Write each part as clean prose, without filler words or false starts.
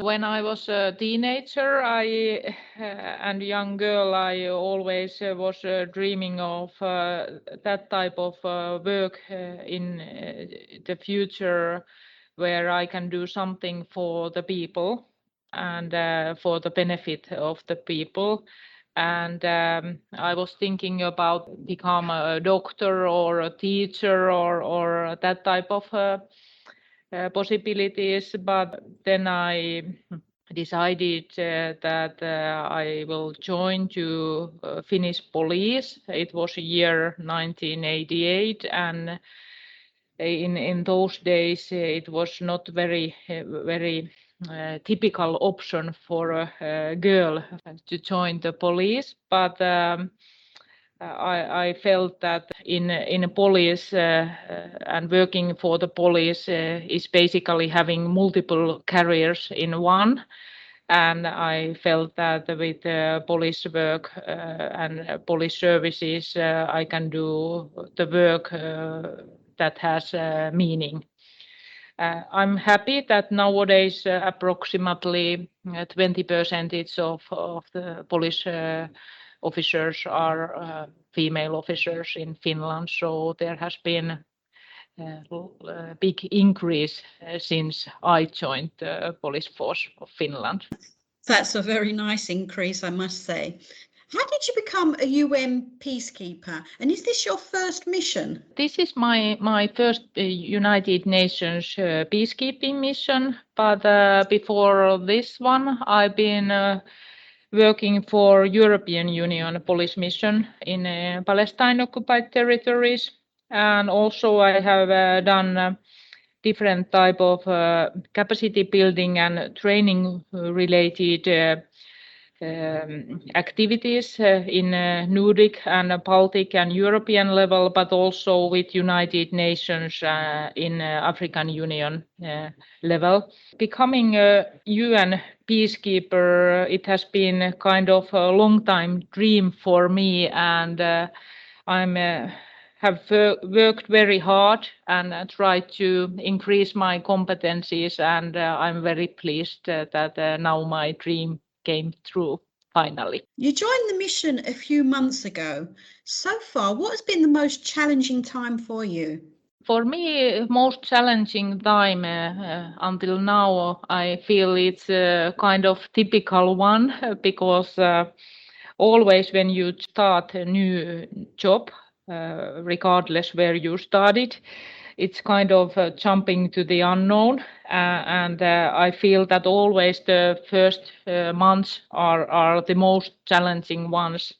When I was a teenager, and young girl, I always was dreaming of that type of work in the future, where I can do something for the people and for the benefit of the people. And I was thinking about become a doctor or a teacher or that type of possibilities, but then I decided that I will join to Finnish police. It was year 1988, and in those days it was not very typical option for a girl to join the police, but I felt that in police and working for the police is basically having multiple careers in one. And I felt that with police work and police services, I can do the work that has meaning. I'm happy that nowadays approximately 20% of the police officers are female officers in Finland. So there has been a big increase since I joined the police force of Finland. That's a very nice increase, I must say. How did you become a UN peacekeeper? And is this your first mission? This is my first United Nations peacekeeping mission, but before this one, I've been working for European Union police mission in Palestine occupied territories. And also I have done different type of capacity building and training related activities in Nordic and Baltic and European level, but also with United Nations in African Union level. Becoming a UN peacekeeper, it has been kind of a long time dream for me, and I'm have worked very hard and tried to increase my competencies, and I'm very pleased that now my dream came true finally. You joined the mission a few months ago. So far, what has been the most challenging time for you? For me, most challenging time until now, I feel it's a kind of typical one because always when you start a new job, regardless where you started, it's kind of jumping to the unknown, and I feel that always the first months are the most challenging ones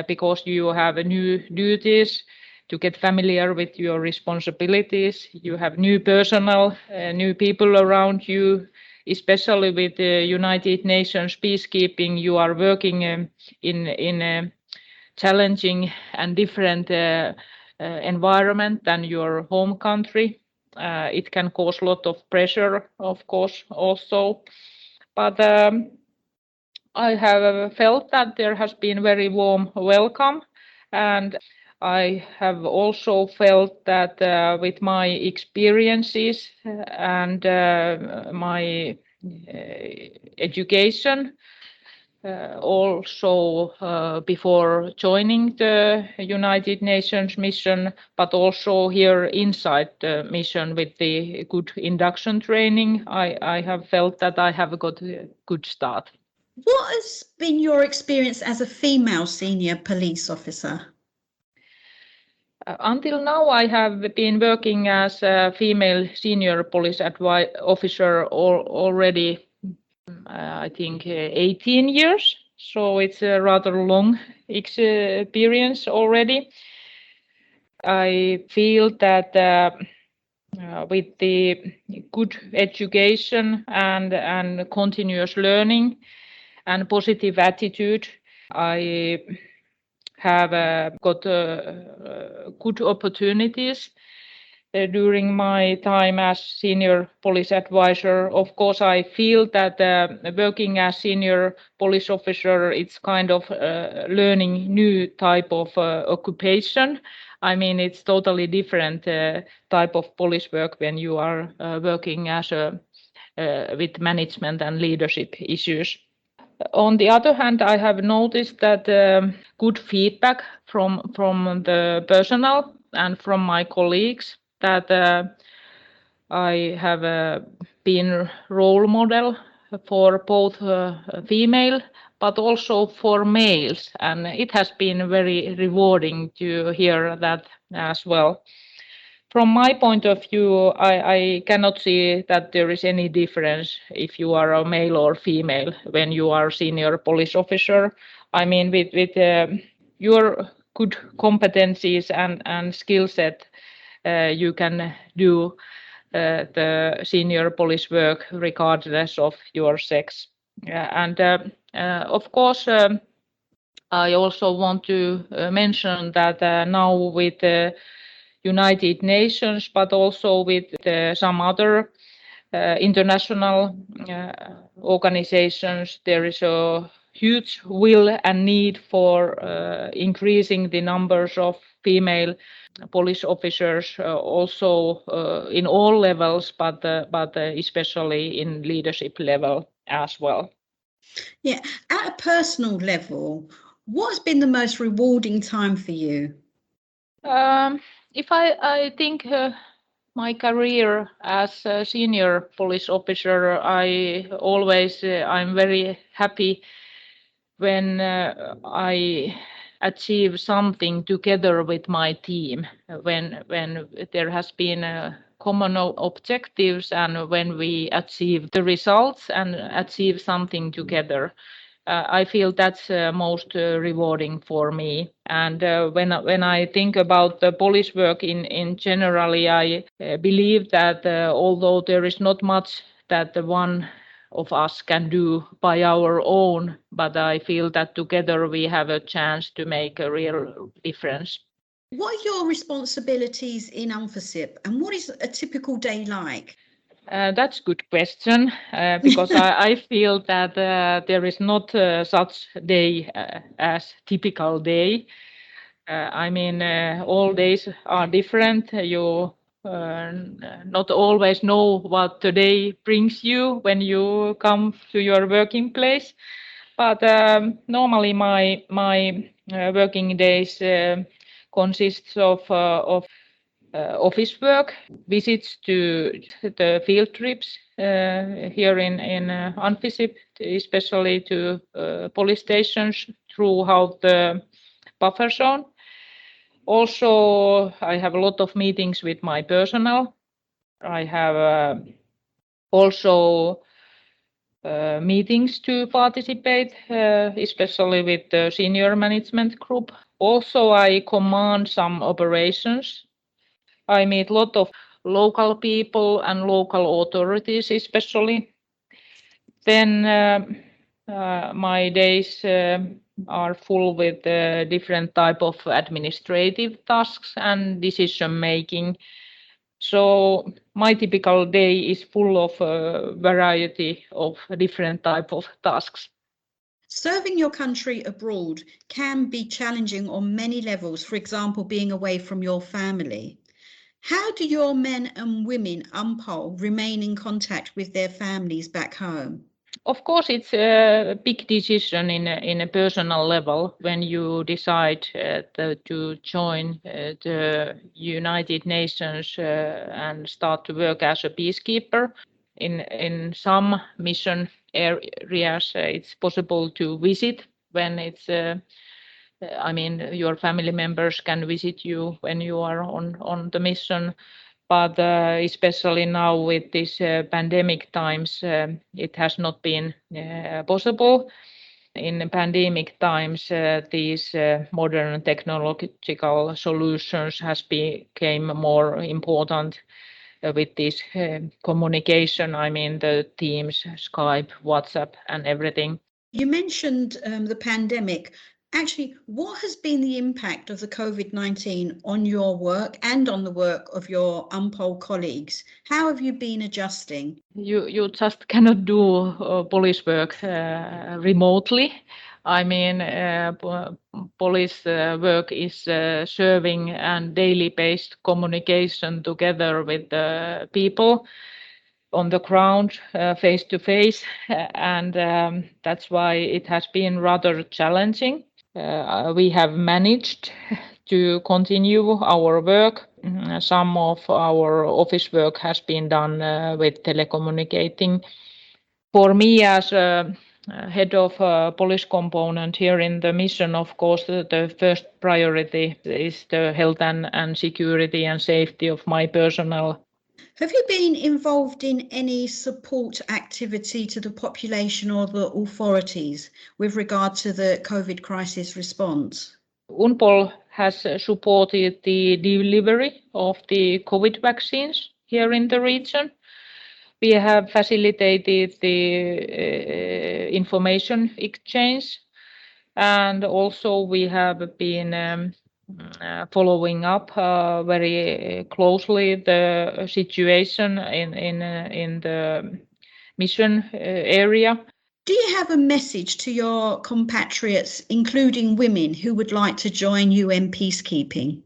because you have new duties to get familiar with your responsibilities. You have new personnel, new people around you, especially with the United Nations peacekeeping. You are working in a challenging and different environment than your home country. It can cause a lot of pressure, of course, also. But I have felt that there has been very warm welcome, and I have also felt that with my experiences and my education, also before joining the United Nations mission, but also here inside the mission with the good induction training, I have felt that I have got a good start. What has been your experience as a female senior police officer? Until now, I have been working as a female senior police officer already, I think, 18 years. So it's a rather long experience already. I feel that with the good education and continuous learning and positive attitude, I have got good opportunities during my time as senior police advisor. Of course, I feel that working as senior police officer, it's kind of learning new type of occupation. I mean, it's totally different type of police work when you are working as a with management and leadership issues. On the other hand, I have noticed that good feedback from the personnel and from my colleagues that I have been role model for both female but also for males, and it has been very rewarding to hear that as well. From my point of view, I cannot see that there is any difference if you are a male or female when you are senior police officer. I mean, with your good competencies and skill set, you can do the senior police work regardless of your sex. And of course, I also want to mention that now with the United Nations, but also with some other international organizations, there is a huge will and need for increasing the numbers of female police officers, also in all levels, but especially in leadership level as well. Yeah, at a personal level, what has been the most rewarding time for you? If I think my career as a senior police officer, I'm very happy when I achieve something together with my team, when there has been common objectives and when we achieve the results and achieve something together. I feel that's most rewarding for me. And when I think about the police work in generally, I believe that although there is not much that the one of us can do by our own, but I feel that together we have a chance to make a real difference. What are your responsibilities in UNFICYP and what is a typical day like? That's a good question because I feel that there is not such day as typical day. I mean, all days are different. You not always know what the day brings you when you come to your working place. But normally my working days consists of office work, visits to the field trips here in UNFICYP, especially to police stations throughout the buffer zone. Also, I have a lot of meetings with my personnel. I have also meetings to participate, especially with the senior management group. Also, I command some operations. I meet a lot of local people and local authorities, especially. Then my days are full with different type of administrative tasks and decision making. So my typical day is full of a variety of different type of tasks. Serving your country abroad can be challenging on many levels, for example, being away from your family. How do your men and women UNPOL remain in contact with their families back home? Of course, it's a big decision in a personal level when you decide to join the United Nations and start to work as a peacekeeper. In some mission areas, it's possible to visit when it's. I mean, your family members can visit you when you are on the mission. But especially now with this pandemic times, it has not been possible. In pandemic times, these modern technological solutions has become more important with this communication. I mean, the Teams, Skype, WhatsApp, and everything. You mentioned the pandemic. Actually, what has been the impact of the COVID-19 on your work and on the work of your UNPOL colleagues? How have you been adjusting? You just cannot do police work remotely. I mean, police work is serving and daily based communication together with the people. on the ground, face to face, and that's why it has been rather challenging. We have managed to continue our work. Some of our office work has been done with telecommunicating. For me, as head of Polish component here in the mission, of course, the first priority is the health and security and safety of my personnel. Have you been involved in any support activity to the population or the authorities with regard to the COVID crisis response? UNPOL has supported the delivery of the COVID vaccines here in the region. We have facilitated the information exchange, and also we have been following up very closely the situation in the mission area. Do you have a message to your compatriots, including women, who would like to join UN peacekeeping?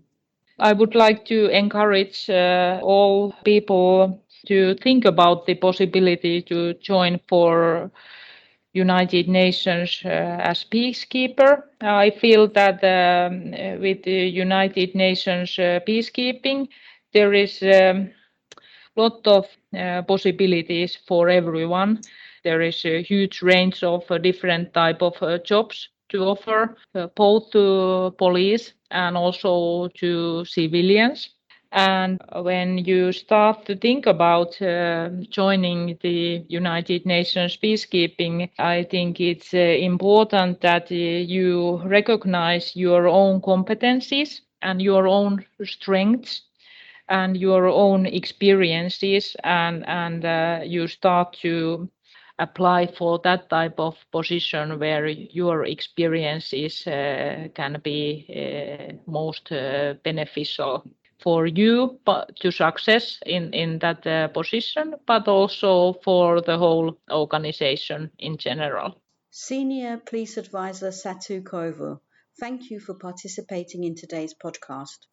I would like to encourage all people to think about the possibility to join for United Nations as peacekeeper. I feel that with the United Nations peacekeeping, there is a lot of possibilities for everyone. There is a huge range of different type of jobs to offer, both to police and also to civilians. And when you start to think about joining the United Nations peacekeeping, I think it's important that you recognize your own competencies and your own strengths and your own experiences, and you start to apply for that type of position where your experiences can be most beneficial for you to success in that position, but also for the whole organization in general. Senior Police Advisor Satu Koivu, thank you for participating in today's podcast.